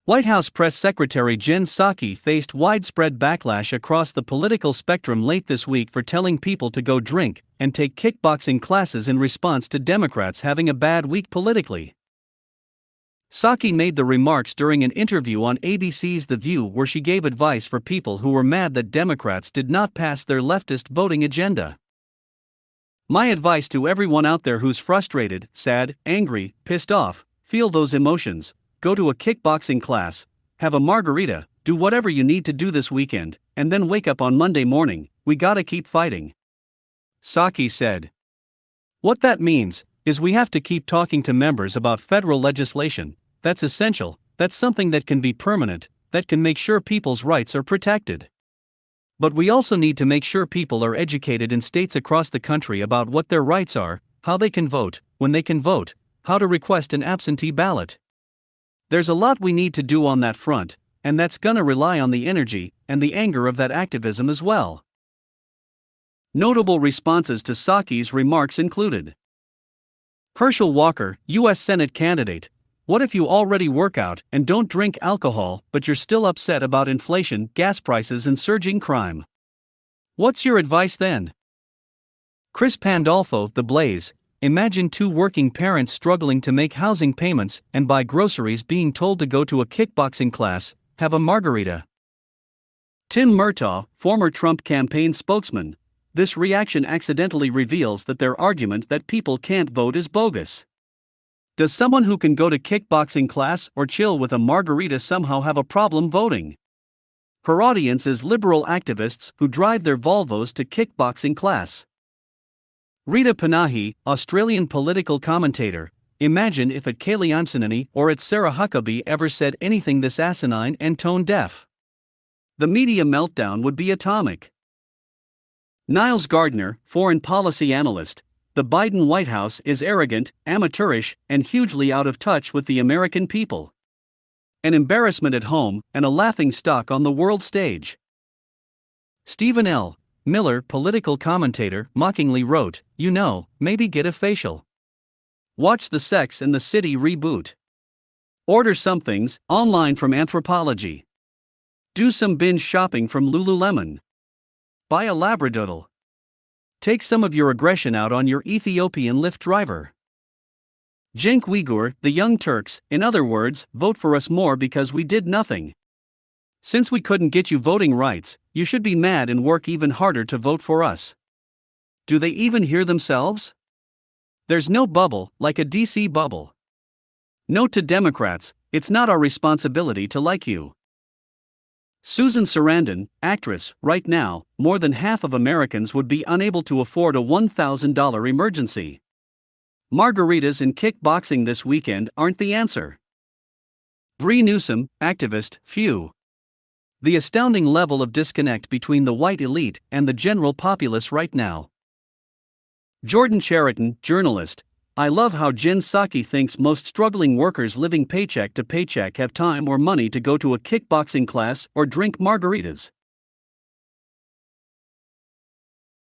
White House Press Secretary Jen Psaki faced widespread backlash across the political spectrum late this week for telling people to go drink and take kickboxing classes in response to Democrats having a bad week politically. Psaki made the remarks during an interview on ABC's The View, where she gave advice for people who were mad that Democrats did not pass their leftist voting agenda. "My advice to everyone out there who's frustrated, sad, angry, pissed off, feel those emotions: go to a kickboxing class, have a margarita, do whatever you need to do this weekend, and then wake up on Monday morning. We gotta keep fighting," Psaki said. "What that means is we have to keep talking to members about federal legislation. That's essential, that's something that can be permanent, that can make sure people's rights are protected. But we also need to make sure people are educated in states across the country about what their rights are, how they can vote, when they can vote, how to request an absentee ballot. There's a lot we need to do on that front, and that's gonna rely on the energy and the anger of that activism as well." Notable responses to Psaki's remarks included: Herschel Walker, U.S. Senate candidate: "What if you already work out and don't drink alcohol, but you're still upset about inflation, gas prices, and surging crime? What's your advice then?" Chris Pandolfo, The Blaze: "Imagine two working parents struggling to make housing payments and buy groceries, being told to go to a kickboxing class, have a margarita." Tim Murtaugh, former Trump campaign spokesman: "This reaction accidentally reveals that their argument that people can't vote is bogus. Does someone who can go to kickboxing class or chill with a margarita somehow have a problem voting? Her audience is liberal activists who drive their Volvos to kickboxing class." Rita Panahi, Australian political commentator: "Imagine if at Kayleigh Imsenini or at Sarah Huckabee ever said anything this asinine and tone-deaf. The media meltdown would be atomic." Niles Gardner, foreign policy analyst: "The Biden White House is arrogant, amateurish, and hugely out of touch with the American people. An embarrassment at home and a laughingstock on the world stage." Stephen L. Miller, political commentator, mockingly wrote, "Maybe get a facial. Watch the Sex and the City reboot. Order some things online from Anthropology. Do some binge shopping from Lululemon. Buy a Labradoodle. Take some of your aggression out on your Ethiopian Lyft driver. Cenk Uygur, The Young Turks: in other words, vote for us more because we did nothing. Since we couldn't get you voting rights, you should be mad and work even harder to vote for us." Do they even hear themselves? There's no bubble like a DC bubble. Note to Democrats: it's not our responsibility to like you. Susan Sarandon, actress: "Right now, more than half of Americans would be unable to afford a $1,000 emergency. Margaritas and kickboxing this weekend aren't the answer." Bree Newsom, activist: "Phew. The astounding level of disconnect between the white elite and the general populace right now." Jordan Chariton, journalist: "I love how Jen Psaki thinks most struggling workers living paycheck to paycheck have time or money to go to a kickboxing class or drink margaritas.